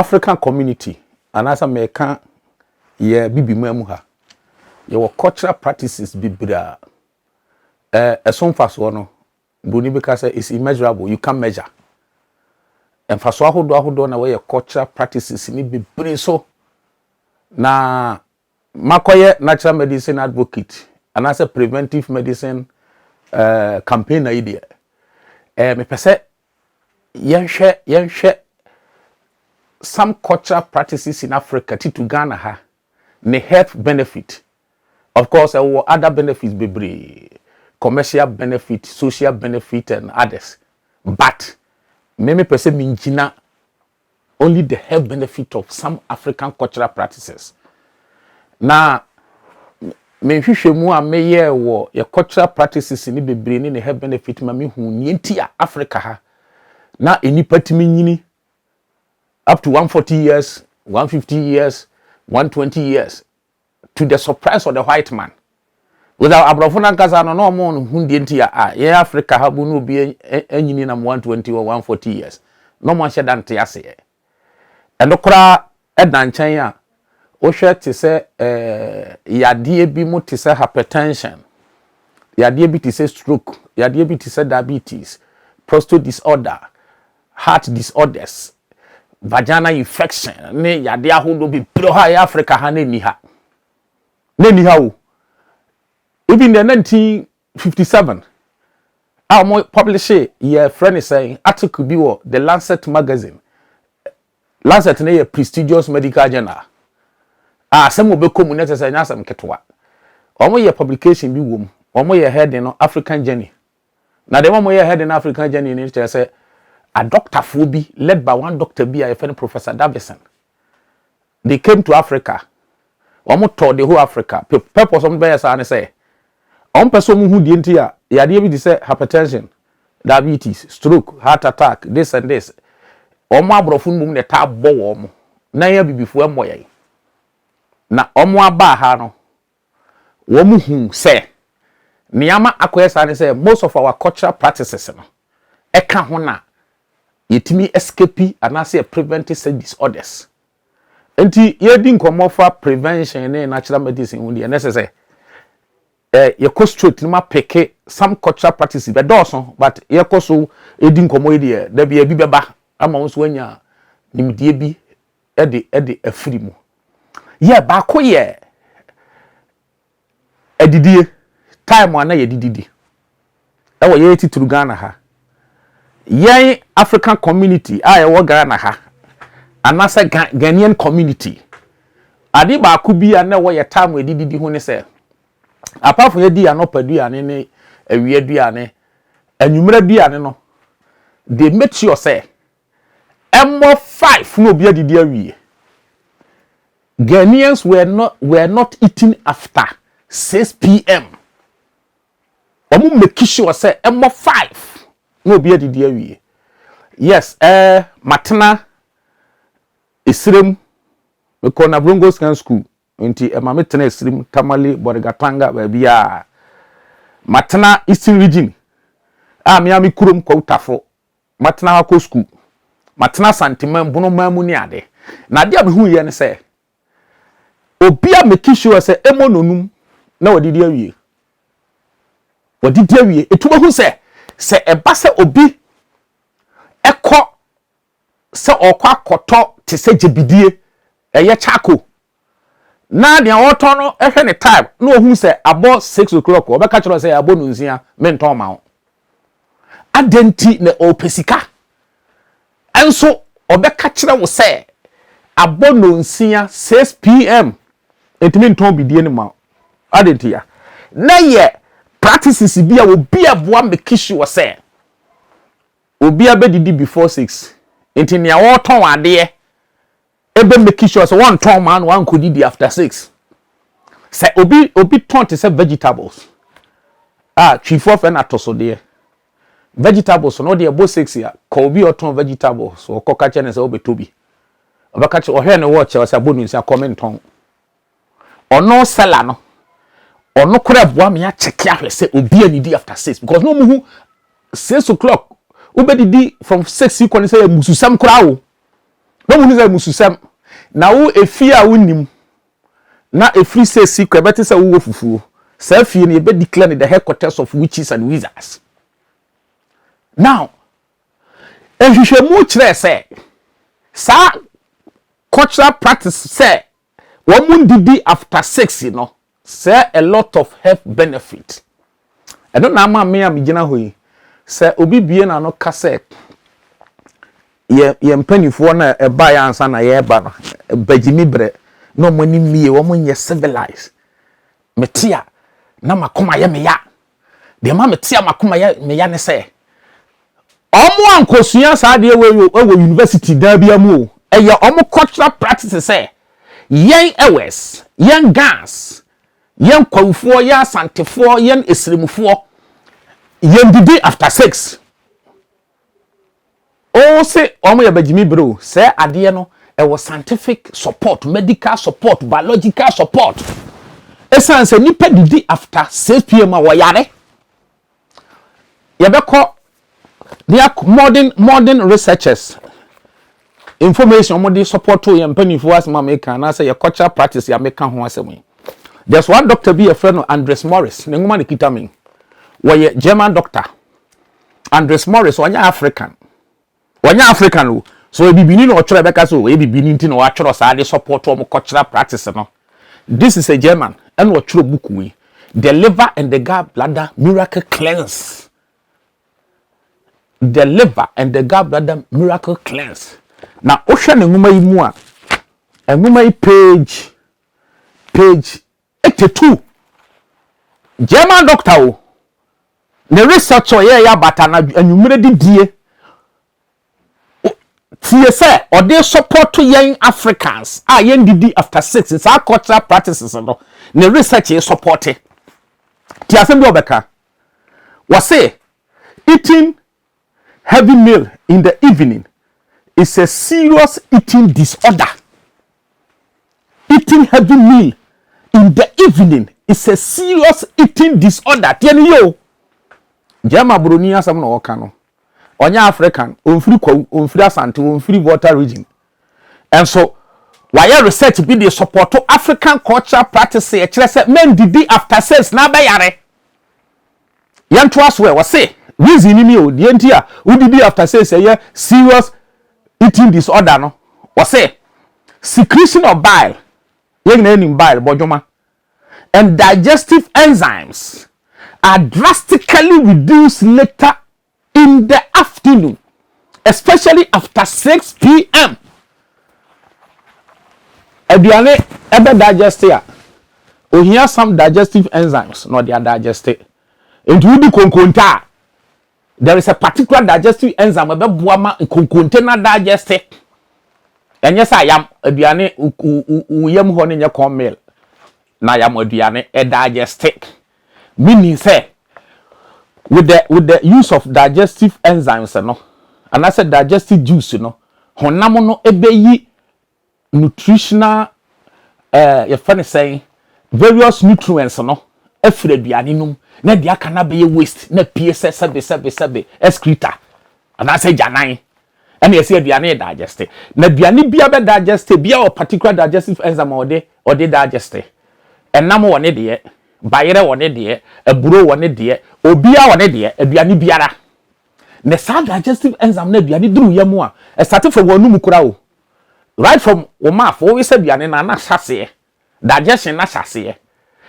African community and as American ye bibi mu ha your cultural practices bibra some faso no boni be ka say is immeasurable, you can measure. And faso ahodo na we cultural practices ni bibri so na makoye natural medicine advocate and as a preventive medicine campaign idea me pese yenhwe some cultural practices in Africa to Ghana ha ne health benefit. Of course there were other benefits bebre, commercial benefit, social benefit and others, but me pese minjina only the health benefit of some African cultural practices. Na me hwehwe mu a meye wo ye cultural practices ni bebre ni ne health benefit ma me hu ni enti a Africa ha na enipa timi nyini up to 140 years, 150 years, 120 years to the surprise of the white man. Without abrofuna kasa no mo hu die enti a ye Africa ha bu no bi enyini na 120 or 140 years. No mo hye dante ase. Eno kra edan chan a o hwe te se yade bi mo te se hypertension, yade bi te se stroke, yade bi te se diabetes, prostate disorder, heart disorders, vaginal infection, ne yade ahodo bi pro ha Africa ha na ni ha. Na ni ha o. Even in 1957 I publish a friend is saying article bi wo the Lancet magazine. Lancet na a prestigious medical journal. Some obe community say nya sam ketwa. Omo ye publication bi wom. Omo ye heading no African Journey. Na dem omo ye heading African Journey ni say a doctor for bi led by one doctor bi a friend Professor Davison. They came to Africa. Omo toured the whole Africa. Purpose omo be say say on person who di enti a yade bi say hypertension, diabetes, stroke, heart attack, this and this. Omo abrofun mum ne ta bo wo mo. Na ya bibifo emoye. Na omo aba ha no wo mu hu se niama akoyesa ne say most of our cultural practices no eka ho na yetimi escape anase prevent such disorders. Enti ye di nkomo for prevention ne natural medicine hu di necessary ye ko straight ma peke some cultural practices be doso but ye ko so edi nkomo edi da bia bi beba ama wonso anya nimdie bi edi afiri mu. Yeah, bako ye edidie time wana ye dididi. Ewo ye tituru Ghana ha. Ye African community a ye wo Ghana ha. Anasa Ghanaian community. Adi bako bi a na wo ye time we dididi ho ne se. Apart from ye di anopaduane ne awieduane, anwumra duane no. They make sure say emo 5 no bia didi awie. Ghanaians were not eating after 6 p.m. Omu make sure say emo 5 no be didi awie. Yes, matena isrem we call na Brongo Scan School nti mama tena isrem Tamale Borigatanga ba bia matena Eastern Region Miami kurom kwa utafo matena hako school matena Santiman bono mamu ni ade na dia me hu ye ne say obia make sure say emo nonum na wadidi awie etuma hu say eba say obi ekọ say okwa koto te say jebidie eye chako na dia woto no ehwe ne time na ohun say abo 6 o'clock obeka chiro say abo nunsia menton ma ho adenti na opesika enso obeka chiro wo say abo nunsia 6 p.m. etimi nton bidie ne ma adenti ya na ye practices bia obi aboa make sure say obi abedidi before 6 enti ne woton ade ebe make sure say one ton man one could didi after 6 say obi ton to say vegetables chifo fe na tosode vegetables no de bo 6 ya ko obi oton vegetables o ko ka che ne say obetobi obaka che ohwe ne watch o say abonu nsi comment ton ono sella no ono kura boa me ya check ahwe say obi anidi after 6 because no mu 6 o'clock obedidi from 6 you can say mususam kura wo no mu ni mususem na wo efi a wonim na efri say secret better say wo fufuo sa fie ne be declare the headquarters of witches and wizards. Now ehwehwemu kire say sa cultural practice say woman didi after sex, you know, say a lot of health benefit. I don't know ma me am gina hoyi say obi bie na no ka say ye mpanifo na e ba ya ansa na ye ba no bagimi bre no mani mie wo monye civilized metia na makoma ye me ya de ma metia makoma ye me ya ne say omo ankosua sa de we university da bia mu eye omo cultural practices say yen ewes yen gas yen kwawfo ya santefo yen esremufo yen didi after sex. Oh, say, omo bagimi bro, say ade no, e was scientific support, medical support, biological support. Esan say nipa didi after 6 p.m. a wayare. Yebeko, they are modern researchers. Information omo dey support to yem panifo as ma make na say your cultural practice ya make ho asem. There's one doctor be a friend of Andres Morris, ne ngoma ne kita me. Woye German doctor. Andres Morris wanya African. Wanya African so e bibini no otwere beka so e bibini nti no watwere sa dey support omo cultural practice no. This is a German and watwere book we. The liver and the gallbladder miracle cleanse. The liver and the gallbladder miracle cleanse. Na ohwe ne ngoma yi mu a ngoma yi page 82 German doctor o the researcher ye ya bata na anwumre didie tie say or they support to young Africans yen didi after 6 it's our cultural practices no the research is supported ti asem bi obeka we say eating heavy meal in the evening is a serious eating disorder. Eating heavy meal in the evening is a serious eating disorder. Tieni yo. Jama broni asam no woka no. Onya African, onfiri kwa, onfiri asante, onfiri water region. And so, why research be the support to African cultural practice e kire say men didi after sex na ba yare. Yan to us we say reason ni o die ntia wo didi after sex e serious eating disorder no or say secretion of bile bile bojoma and digestive enzymes are drastically reduced later in the afternoon, especially after 6 p.m. Aduane ebe digest ya o here some digestive enzymes no they are digested into the konkonta. There is a particular digestive enzyme ebe boama konkonte na digested. And yes, I am aduane uyam ho ne nye corn meal na yam aduane e digested, meaning say with the use of digestive enzymes no and I said digestive juice no honam no ebe yi nutritional your funny saying various nutrients no efre aduane num na dia kana be waste na pie sebe excreta and I say janan and you see aduane digest na aduane bia be digest bia or particular digestive enzyme or they digest enam wone de bayere wone de aburo wone de obia wone de aduane biara na sa digestive enzyme na aduane duru yamu a start from wonu mukura o right from o mouth o we say aduane na hase digestion na hase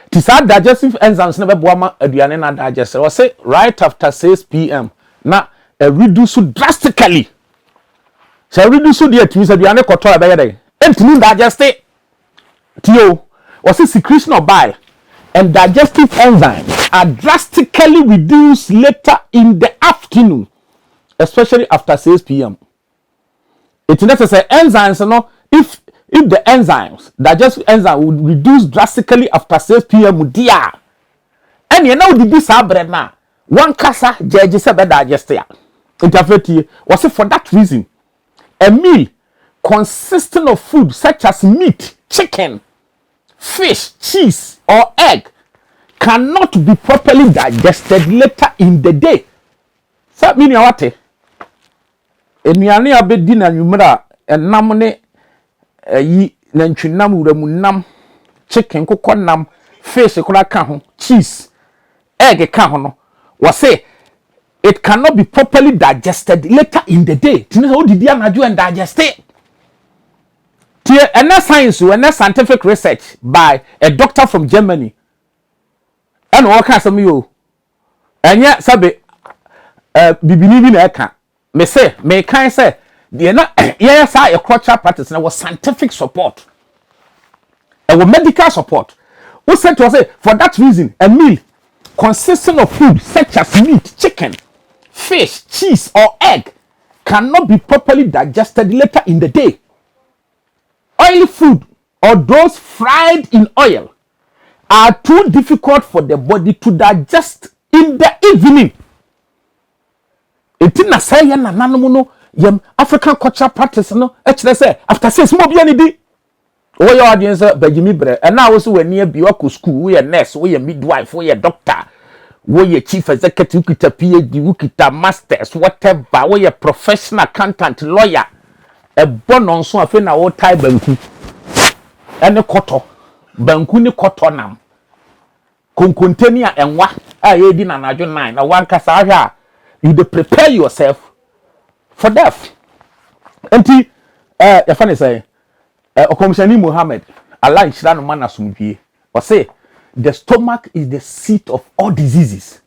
ti sa digestive enzymes na be boama aduane na digest o say right after 6 p.m. na reduce drastically. So reduce the atmis aduane koto be yede entimi digest tio o say secretion of bile and digestive enzymes are drastically reduced later in the afternoon, especially after 6 p.m. It's necessary enzymes no if the enzymes digestive enzyme would reduce drastically after 6 p.m. dia and you know the this bread na one kasa jeje se be digest ya interfere was it for that reason a meal consisting of food such as meat, chicken, fish, cheese or egg cannot be properly digested later in the day. So meaning what? Enuane abedi na nwumra enam ne yi nantwinam wuramunam chicken kokonam fish kura ka ho cheese egg ka ho no we say it cannot be properly digested later in the day tini how did ya najo and digest it and science and scientific research by a doctor from Germany and all kinds of you and yet sabe bibini bi na eka me say me kan say the na yes a cultural practice na was scientific support and with medical support who said to us say for that reason a meal consisting of food such as meat, chicken, fish, cheese or egg cannot be properly digested later in the day. Oily food or those fried in oil are too difficult for the body to digest in the evening. Eti na say ya na nanom no yam African cultural practice no e kire say after 6 mo bia ni di wo your audience bagimi bre and now so wani abi wa school we nurse we midwife we doctor we chief executive kita PhD we kita masters whatever we professional accountant lawyer e bono nso afi na wo tai banku ene koto banku ni koto nam konkonteni a enwa a ye di na najo 9 na wan kasa ahwa you dey prepare yourself for death. Enti ya fane say Okomshani Muhammad Allah nshira no man asumdwie o say the stomach is the seat of all diseases.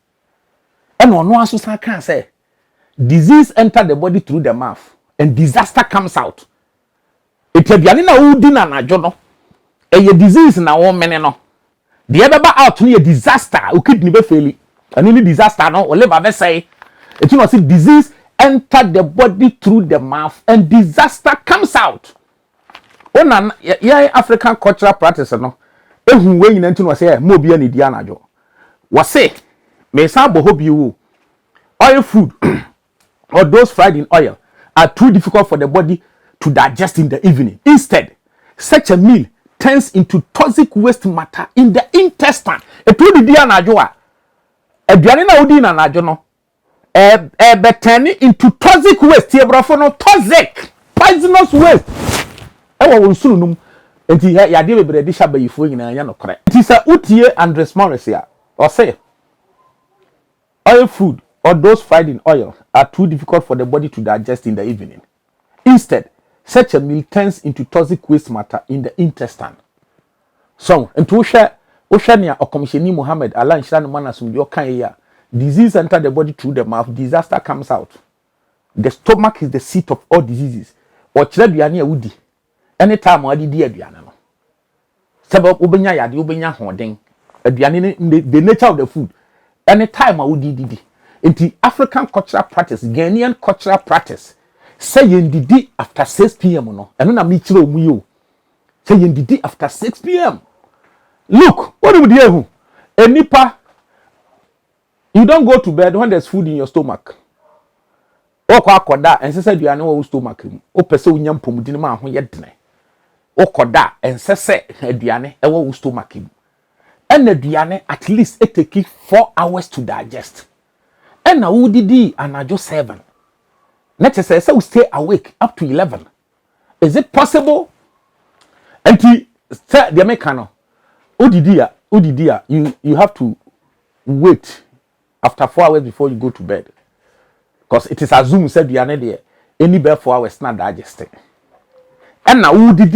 And ono aso san kan say disease enter the body through the mouth and disaster comes out. Etiabiane na udi na najo no eye disease na wo mene no the ebeba out no ye disaster o kidney be faili and any disaster no o liver be say it you know see disease enter the body through the mouth and disaster comes out. Ona ya African cultural practice no ehun we nyina ntino say mo bia ne dia najo was say me sa bo hobi wo oil food or those fried in oil are too difficult for the body to digest in the evening. Instead, such a meal turns into toxic waste matter in the intestine. Etu di dia najo a aduane na odi na najo no turn into toxic waste. Ebrafo no toxic poisonous waste. Ewa wonsuru num enti ya de bebre de sha bayifo nyina nya no kore. Enti sa utie Andres Morris ya or say oil food or those fried in oil are too difficult for the body to digest in the evening. Instead, such a meal turns into toxic waste matter in the intestine. So, enti wo hwe ne Okomsheni Muhammad Allah nshira no man asumdi o kan ya disease enter the body through the mouth, disaster comes out. The stomach is the seat of all diseases. Or kire duane a wudi anytime wadi di aduane no sabab obenya yade obenya hoden aduane the nature of the food anytime wadi didi enti African cultural practice Ghanaian cultural practice say yendidi after 6 p.m. no eno na me kire omu yo say yendidi after 6 p.m. Look what do you do enipa you don't go to bed when there's food in your stomach. Okwa akoda ensese aduane wo stomach mu opese unya mpomudini ma ho yedene okoda ensese aduane e wo stomach mu en aduane at least it take 4 hours to digest en na wo didi anajo 7 net say we stay awake up to 11. Is it possible? Enti say the mekano odidia you have to wait after 4 hours before you go to bed. Because it is assumed said you are not there any bed 4 hours not digesting. And now who did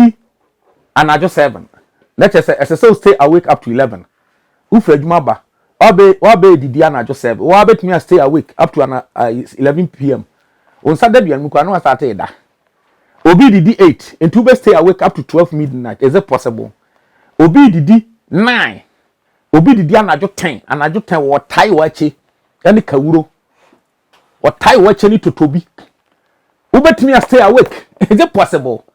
and I just 7. Let's just say as I stay awake up to 11. Who Fred Maba? Obe did and just 7. Or bet me I stay awake up to 11 p.m. On Saturday and Mukano started that. Obi did 8 and 2 stay awake up to 12 midnight. Is it possible? Obi did 9. Obi did and just 10 and I just 10 or tie watch any kawuro. Or tie watch any to Toby. Who bet me I stay awake? Is it possible?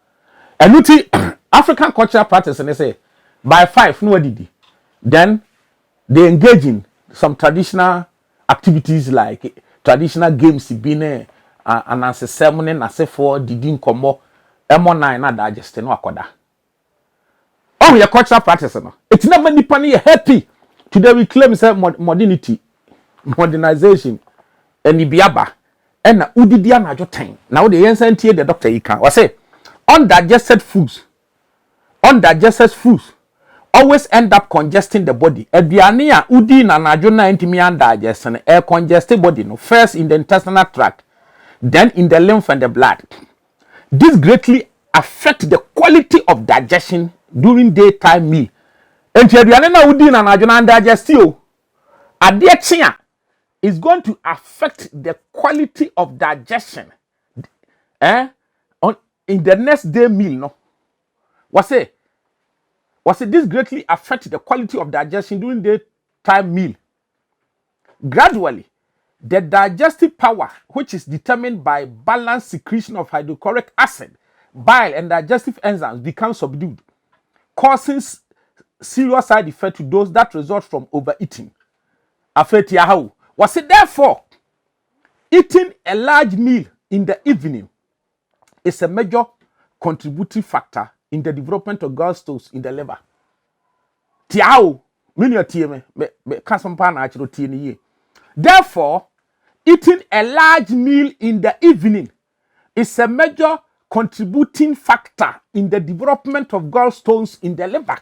And you African cultural practice and they say by 5 no did. Then they engage in some traditional activities like traditional games being and answer ceremony and say for didn't come M9 na digest no akoda. Oh your cultural practice no. It's not many pani happy. Today we claim say modernity, modernization. And ibiaba and na udidi anajo 10 now the yensa ntie the doctor yika wa say Undigested foods always end up congesting the body. Aduane a udi na najo na ntimi undigest no air congest body no first in the intestinal tract, then in the lymph and the blood. This greatly affect the quality of digestion during daytime meal. Enti aduane na udi na najo na undigest o. Ade chia is going to affect the quality of digestion. In the next day meal no. Was it this greatly affect the quality of digestion during daytime meal? Gradually, the digestive power, which is determined by balanced secretion of hydrochloric acid, bile, and digestive enzymes, becomes subdued, causing serious side effects to those that result from overeating. Was it therefore eating a large meal in the evening is a major contributing factor in the development of gallstones in the liver. Therefore, eating a large meal in the evening is a major contributing factor in the development of gallstones in the liver.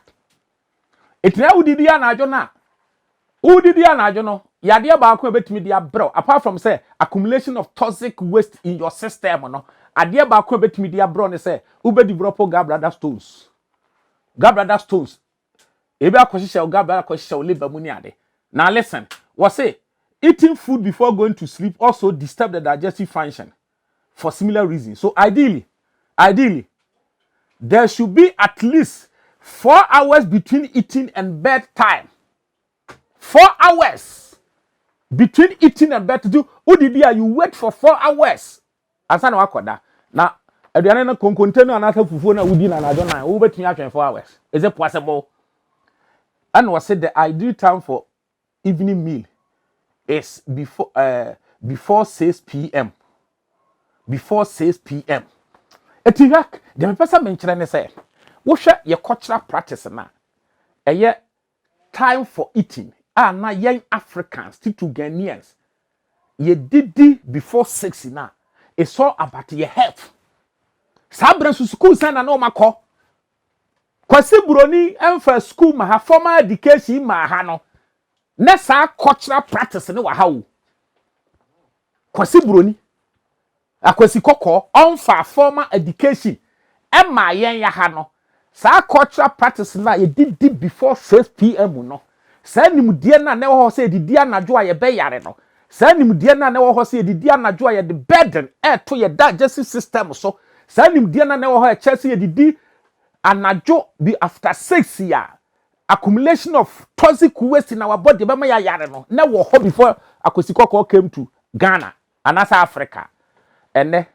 Apart from say accumulation of toxic waste in your system, no, adia ba ko betimi dia bro ne say ube develop gallbladder stones. Gallbladder stones. Ebe akwhihye gallbladder akwhihye liver mu ni ade. Now listen, what say eating food before going to sleep also disturb the digestive function for similar reasons. So ideally, there should be at least 4 hours between eating and bedtime. 4 hours between eating and bed to do. You wait for 4 hours. Asana wakoda. Na aduane na konkontenu anasa fufuo na udi na najo na wo betumi atwen 4 hours. Is it possible? And was said the ideal time for evening meal is before 6 p.m. Before 6 p.m. Etirak, the person mentioned ne say, wo hwe your cultural practice na. Eye time for eating. Na young Africans, to Ghanaians, ye did before 6 now. It's all about your health. Sabra su school sana no mako. Kwasi buroni emfa school ma ha formal education ma ha no. Nessa cultural practice ne wa ha wo. Kwasi buroni. Akwasi koko onfa formal education emma yen ya ha no. Sa cultural practice na ye did before 6 p.m. no. Sa nimdie na ne wo se didi anajo a ye be yare no. Sa nimdie na ne wo se didi anajo a ye the burden to your digestive system so. Sa nimdie na ne wo e chese ye didi anajo be after 6 year accumulation of toxic waste in our body be ma ya yare no. Na wo ho before Akosikoko came to Ghana and Africa. Ene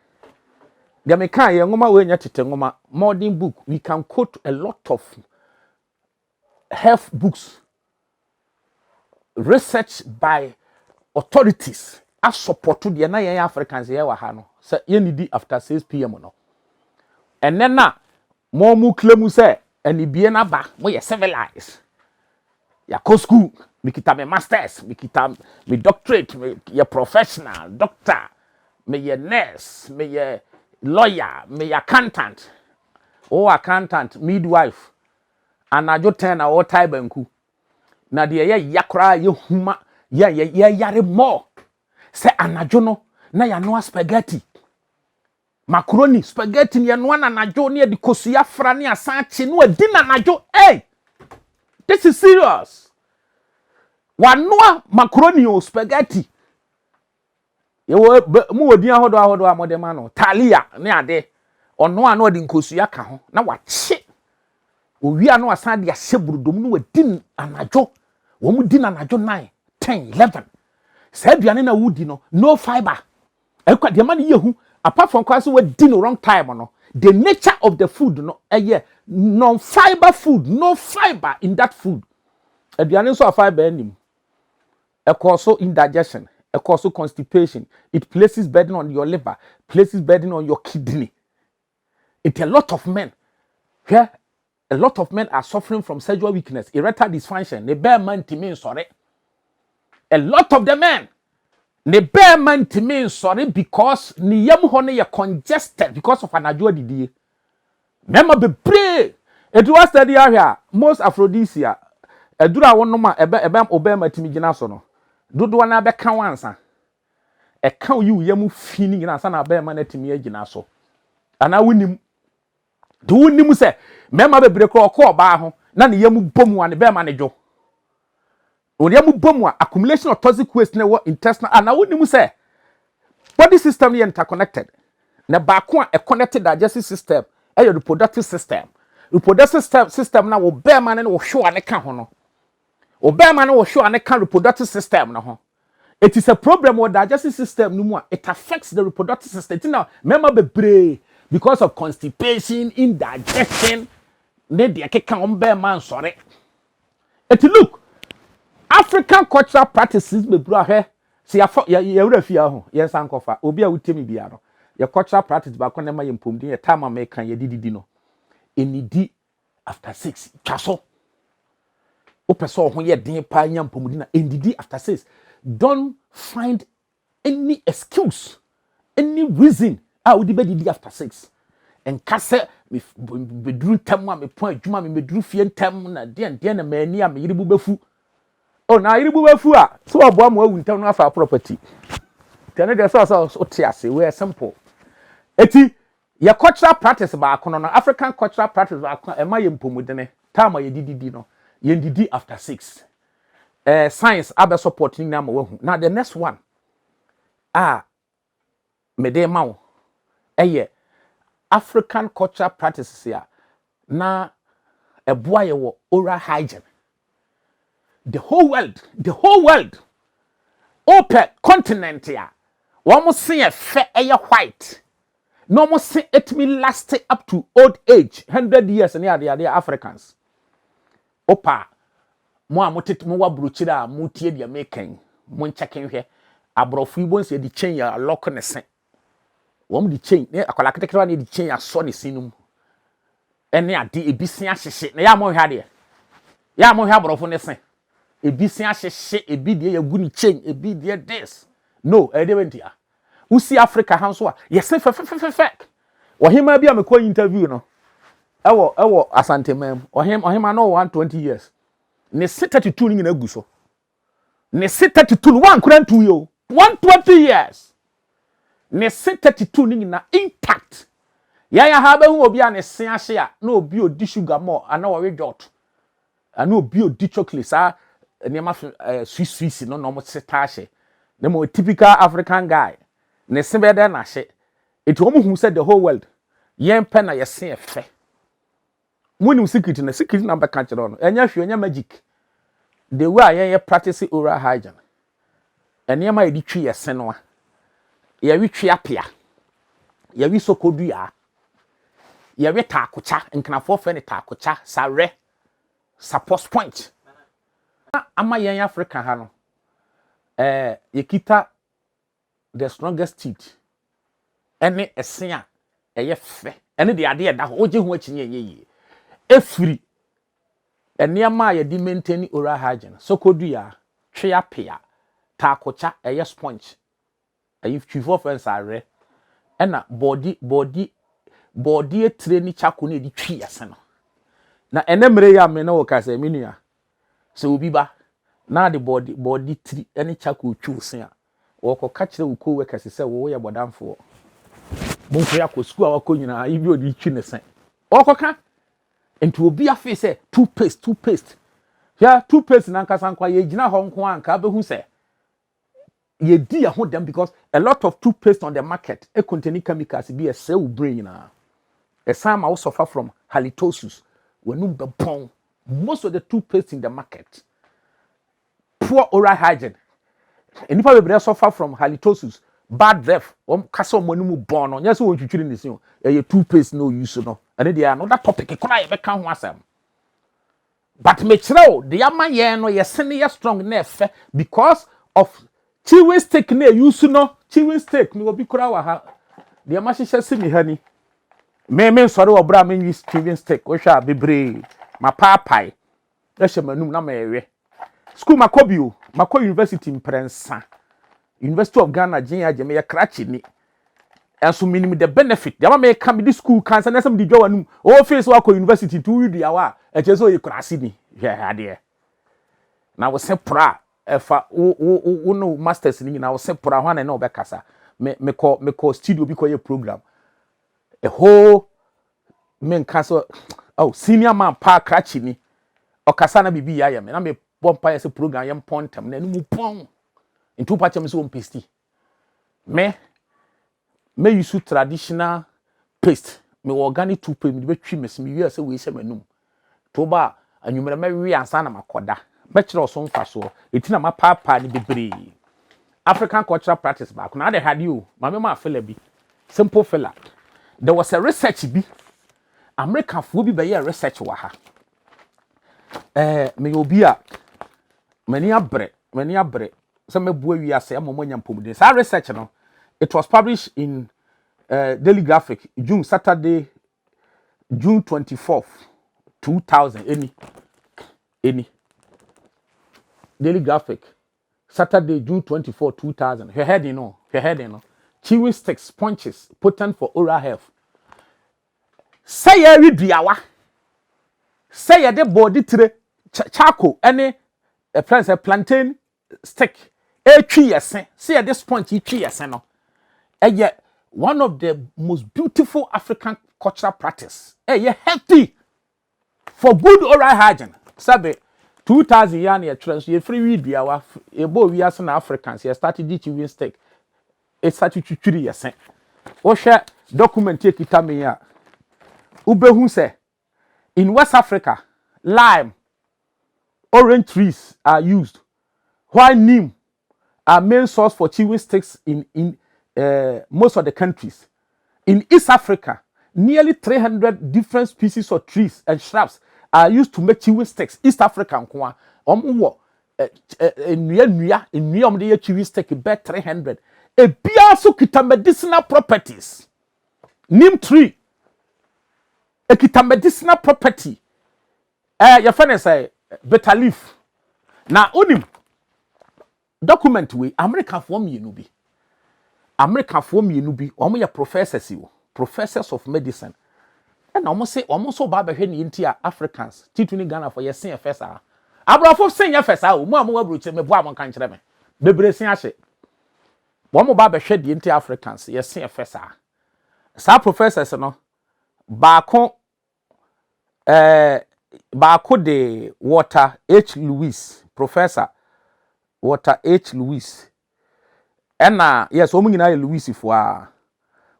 me kan ye ngoma we nya tete ngoma modern book we can quote a lot of health books research by authorities as support to the na young Africans here wa ha no say ye need after 6 p.m. no and then na mo mu claim say anibie na ba mo ye civilized ya ko school me kita me masters me kita me doctorate me ye professional doctor me ye nurse me ye lawyer me ye accountant midwife anajo 10 na o tai banku na de ye yakra ye huma ye yare more se anajo no na ya no spaghetti macaroni spaghetti ye no na anajo ne de kosua fra ne asanche no adi na anajo. Hey, this is serious. Wanoa macaroni o spaghetti ye wo mu odin ahodo amodema no talia ne ade ono ano de nkosua ka ho na wache owia no asan de ahyeburdom no wadin anajo wo mu din anajo 9 10 11 sa aduane na wudi no fiber ekwa de man yehu apart from kwase wadin no wrong time no the nature of the food no non fiber food, no fiber in that food. Aduane so fiber enim also indigestion, also constipation. It places burden on your liver, places burden on your kidney. It's a lot of men here. A lot of men are suffering from sexual weakness, erectile dysfunction. They bear man to me sorry. A lot of the men, they bear man to me sorry because ni yam hone ye congested because of an adjo didi. mema bebre edu wa study ahia most aphrodisia edura wonoma ebe obema timi gina so no dodo na be ka wansa e ka yi yam fini gina sa na bema na timi agina so ana wonim de wonim se mema bebre ko oba ho na ne yam bomu ane bema ne dwo on yam bomu accumulation of toxic waste na wo intestinal ana wonim se body system is interconnected na ba ko a connected digestive system e your reproductive system system na wo bema ne wo hwe ane ka ho no obema na wo hwe ane ka reproductive system na ho. It is a problem with digestive system no more. It affects the reproductive system. Now, remember bebre because of constipation, indigestion, ne de keka ombe man sorry. It look African cultural practices bebre he see ya wura fia ho yes ankofa obi a wutemi bia no your cultural practice ba konema ye mpomdi ye time American ye didi no enidi after 6 twaso opeso ho ye den pa nya mpomdi na endidi after 6. Don't find any excuse, any reason. I would be after 6. And kase me bedru temu me point juma me bedru fie temu na de na mani am yiribu befu. Oh na yiribu befu a so obo am awu ntem no afa property. Tene de so otiase we simple. Eti your cultural practice ba kono no African cultural practice ba kono e ma ye mpomudene time ye didi no ye didi after 6. Science abe supporting na wahu. Now the next one me de ma wo African cultural practices here na eboa ye wo oral hygiene. The whole world open continent here one mo see a fe white no mo see it me last up to old age 100 years near the Africans opa mo amotet mo wa bruchira mo tie dia meken mo ncheken hwe abrofu ibo nse di chain ya lock ne sen wo di chain ne akola ketekere ne di chain ya so ne sinum ene ade ebisia hyehye na ya mo hwe abrofu ne sen ebisia hyehye ebi de ya gu ni chain ebi de this no edebentia usi Africa hanso a yese fe ohima bi amekọ interview no ewo asantemam ohima no 120 years ne 32 ni na gu so ne 32 no one kura 2 yo 120 years ne 32 ni na intact ya ha ba hu obi a ne se ahye a na obi odi sugar more ana wo dot ana obi odi chocolate sa ne ma sweet no no mo seta ahye ne mo typical African guy ne se be there na ahye eti wo hu said the whole world yen pe na yese efe muni secret na be ka kire no enya hwe enya magic the way yen practice oral hygiene enya ma edi twi yese no ya wi twi apia ya wi sokodua ya wi takocha nknafo fe ne takocha sare support point ama yen Africa ha no yekita the strongest teeth ene esen a eye fe ene de ade da ho oje hu akinye yeye efiri eniama ye di maintain oral hygiene sokodua twe apia takocha eye sponge eye twifo fence are ena body etre ni chako na di twi yase no na enemre ya me na wo ka se menua se obi ba na the body tri ene chako twi osen a wo ko ka kire wo ko we ka se wo ye bodamfo bonfo ya ko school a wako nyina ibi odi twi ne sen wo ko ka enti obi afi se toothpaste ya toothpaste na nkasa nkwa ye gina ho nko anka behu se ye di ya ho dem because a lot of toothpaste on the market e contain chemicals be a cell brain na a some also suffer from halitosis when be pon most of the toothpaste in the market poor oral hygiene and if we suffer from halitosis bad breath kasa mo mu bon no nyese won twitwiri ne sin ye toothpaste no use no and they are another topic e kona ye be kan ho asem but me kireo de ama ye no ye sene ye strong na efe because of chewing stick na use no chewing stick no obi kura wa ha de ama hihye simi hani me sori obra me use chewing stick wo hwa bebre ma papai e hye manum na ma ewe school makobio mako university mprensa University of Ghana Jenya Jeme ya krachi ni and so minimum the benefit. The may come this school cancer and some the all face work university to read the hour and just so you could see me. Yeah, dear. Now was say pra if no masters in I was say pra one and no bekasa. Me call studio because your program. A whole men castle oh senior man pa crachini or kasana bibi I am and I'm a bomb as a program yam pontem then mu pong in two patches on pasty. Me use traditional paste. Me organic toothpaste me be trimmers me we say we say menum. Toba and you may we answer na makoda. Bachelor so mfa so. Etina ma papa ni bebre. African cultural practice back. Now they had you. Ma fella bi. Simple fella. There was a research bi. American fo bi be research wa ha. Me obi a mani abre. Some me bua wi ase amomanya mpomde. Sa research no. It was published in Daily Graphic, Saturday, June 24th, 2000. Any. Daily Graphic, Saturday, June 24th, 2000. Her head, Chewing sticks, sponges, potent for oral health. Say ya read yawa. Say ya de body tre charcoal, any a plantain stick. A tree yesen. Say ya de sponge tree yesen no. And yet, one of the most beautiful African cultural practice. Yeah, healthy for good oral hygiene. Sabe, 2000 years trans ye free weed biawa ebo we as na Africans ye started the chewing stick. It started to churi yesen. O share document take it me ya. Ubehu say in West Africa, lime, orange trees are used. While neem are main source for chewing sticks in most of the countries. In East Africa, nearly 300 different species of trees and shrubs are used to make chewing sticks. East Africa, in chewing stick about 300. A also kita medicinal properties. Neem tree, a kita medicinal property. Your friend say better leaf. Now, onim document we American form you be. America form you be omo professors you professors of medicine and almost so baba hwe ni ntia Africans tituni Ghana for yes sen first abrafo sen ya first mo abroche me bo amon kan kire me bebre sen ahye mo baba hwe di ntia Africans yes sen first sa professors no baako de Walter H. Lewis professor Walter H. Lewis. Ena yes omu nyina ye Louis fo a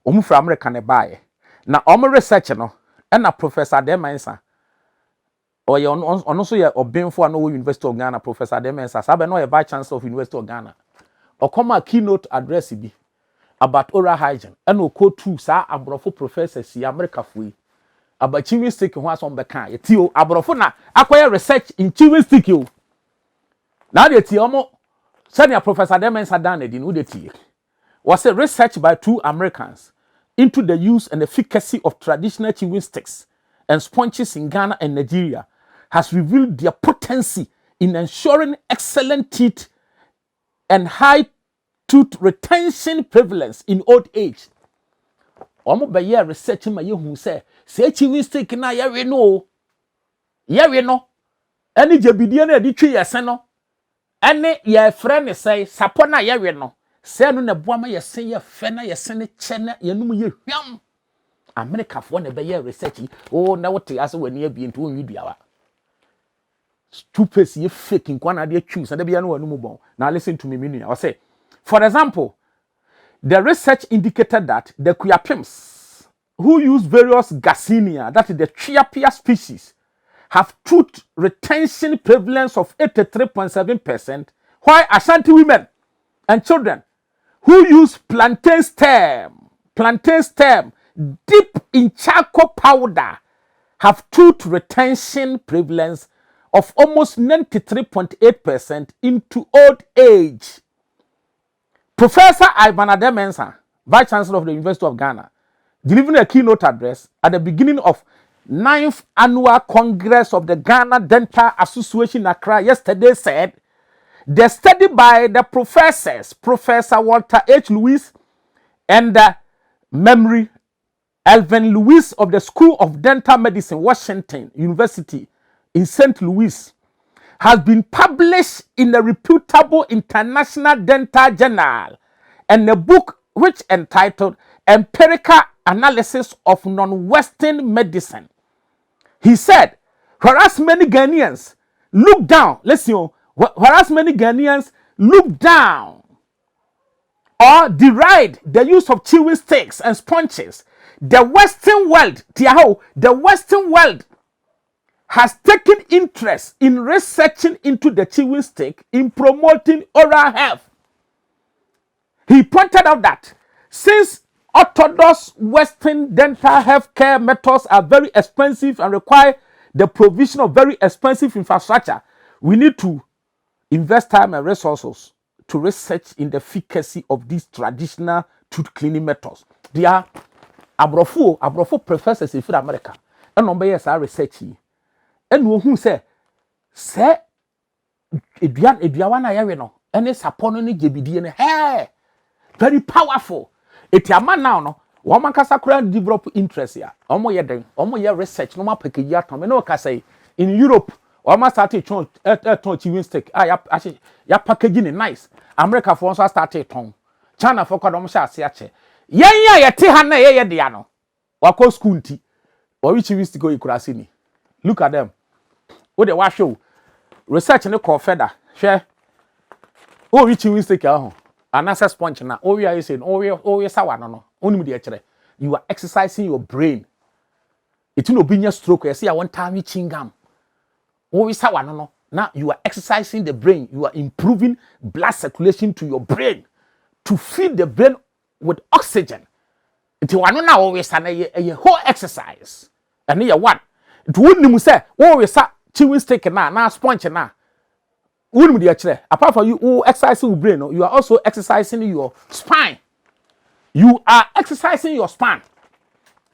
omu fra America ne bae na omu research no ena professor Demensa oye ono so ye obenfo a no University of Ghana professor Demensa sabe no ye vice chancellor of University of Ghana okoma keynote address bi about oral hygiene ena oko tu sa abrofo professor si America fo yi about chewing stick ho aso mbeka ye ti o abrofo na akoye research in chewing stick yo na de ti omo senior Professor Demensa Danedi Udeti was a research by two Americans into the use and efficacy of traditional chewing sticks and sponges in Ghana and Nigeria has revealed their potency in ensuring excellent teeth and high tooth retention prevalence in old age. Omo be ye research ma ye hu say chewing stick na ye we no any jebidie na di twi yesen no ene ye friend say sapona ye we no say no na boama ye sen ye fe na ye sen ne che na ye num ye hwam America fo na be ye research na wote ase wani abi nto onwi duawa stupid ye fake nkwana de choose na bia no wanu mu bon. Now listen to me I say for example the research indicated that the Kuyapims who use various Garcinia, that is the Chiapia species, have tooth retention prevalence of 83.7%, while Ashanti women and children who use plantain stem deep in charcoal powder have tooth retention prevalence of almost 93.8% into old age. Professor Ivan Ademensa, Vice Chancellor of the University of Ghana, delivering a keynote address at the beginning of 9th Annual Congress of the Ghana Dental Association Accra yesterday said, the study by the professors, Professor Walter H. Lewis and memory, Alvin Lewis of the School of Dental Medicine, Washington University in St. Louis, has been published in a reputable international dental journal, and a book which entitled Empirical Analysis of Non-Western Medicine. He said, whereas many Ghanaians look down, listen, whereas many Ghanaians look down or deride the use of chewing sticks and sponges, the Western world has taken interest in researching into the chewing stick in promoting oral health. He pointed out that since orthodox Western dental health care methods are very expensive and require the provision of very expensive infrastructure, we need to invest time and resources to research in the efficacy of these traditional tooth cleaning methods. They are abrofo professors in America, and on by research. And who say eduan ayawe no ene sapono ne gebidie ne hey very powerful. Etiama now no wo mankasa kura develop interest ya omo ye den omo ye research no mapeke yi atom no ka say in Europe o ma start ton chewing stick ya package ni nice. America for also start ton, China for kodom sha ase ache yen ya yete ha na ye de ya no wako school nti o wi chewing stick o ikurase ni. Look at them. What they wa show research ne call further share o wi chewing stick ahụ anasa sponge na o wi are saying o wi sawa no onim de kire you are exercising your brain. It no be stroke you see I want time chewing gum o wi sawa no now you are exercising the brain, you are improving blood circulation to your brain to feed the brain with oxygen. It wano na o wi sa na ye whole exercise and ye one it wouldn't say o wi sa chewing stick na sponge na wouldn't be actually apart from you exercising your brain, you are also exercising your spine. You are exercising your spine.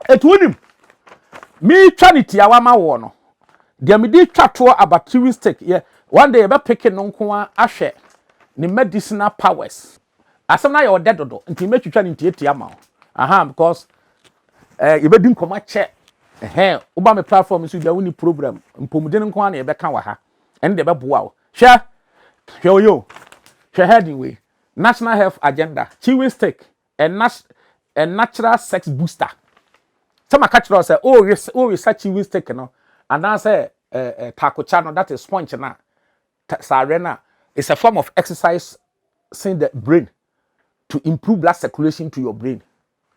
It wouldn't me charity awama wono. There me did chat to about chewing stick. Yeah, one day about picking no kwa ashe ni medicinal powers. Asam na your dead dodo. Until me chucha ni tieti ama. Aha, because you be doing come check. Uba me platform is the only program. Mpomuden kwa na ebe kan wa ha. And the be boa. Share yo. Share heading way. National Health Agenda. Chewing stick and natural sex booster. Some catch us say oh research chewing stick no. And I say taco channel that is sponge na. Sarena is a form of exercise in the brain to improve blood circulation to your brain.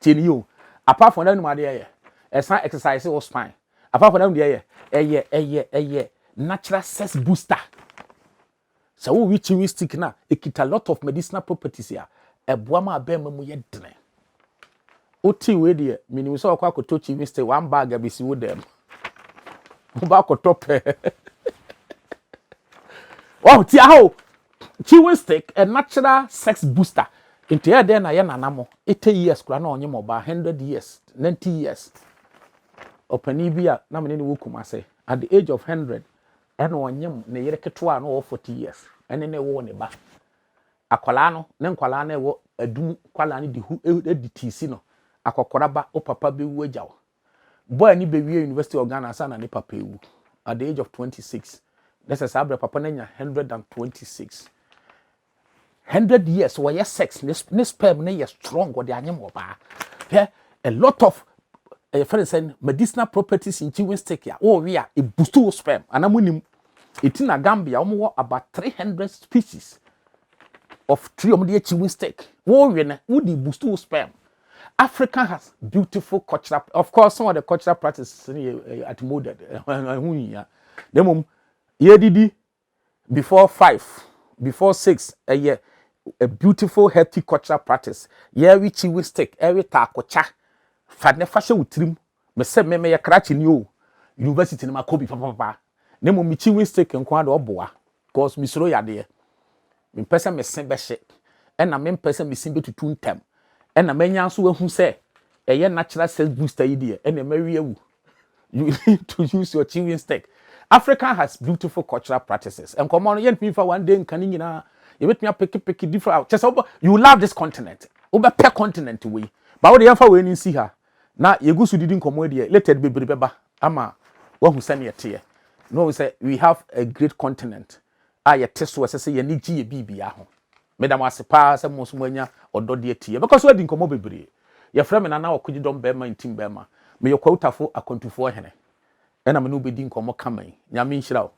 Tell you apart from that no matter it's not exercise or spine. Apart from them, natural sex booster. So we chewing stick now, it get a lot of medicinal properties here. A boama bema mu yedne. Oti we there, minimum so kwa koto chewing stick one bag abisi with them. Uba koto pe. Wow, tia how chewing stick a natural sex booster. Into here then na nanamo 80 years kura na onye mo ba 100 years, 90 years. Opanibia na mene wo kumase at the age of 100 and onyem ne yere ketwa no 40 years ene ne wo ne ba akwala no ne nkwala na wo adum kwala ne di hu editisi no akokora ba o papa be wu agyawo boy ni be wie University of Ghana sana ne papa ewu at the age of 26. This is abre papa na nya 126 100 years where sex ne sperm ne ye strong what the anyem oba a lot of for instance, medicinal properties in chewing stick ya. Oh, we are a boost sperm. And I'm it in a Gambia, about 300 species of chewing stick. Oh, we would boost sperm. Africa has beautiful cultural, of course, some of the cultural practices at modern. The year before 5, before 6 a year, a beautiful healthy cultural practice. Yeah, we chewing stick, every takocha. Fadne fashe utrim me se me ya krachi ni o university na makobi papa na mo mi chewing stick nko ade oboa cause mi soro yade me pese me sen be hye na me pese me sin betutu ntem na manya so wahu se eye natural cell booster idea na mawie awu you need to use your chewing stick. Africa has beautiful cultural practices and come on yen for one day nkan nyina you bet me pick different just you love this continent over per continent we ba wo de yɛmfa we ni nsi ha na yegusu didi nkomo de later bebre beba ama wahu sɛ ne yɛteɛ no say we have a great continent a yɛte so ɛsɛ sɛ yɛ ni gye bibia ho medam ase pa sɛ mo so manya ɔdɔ de atie because we di nkomo bebre yɛfrɛ me na wakɔgye dɔm bɛma ntim bɛma me yɛ kwawtafo akontufo hene ɛna me no bɛdi nkomo kaman nyame nhyira wo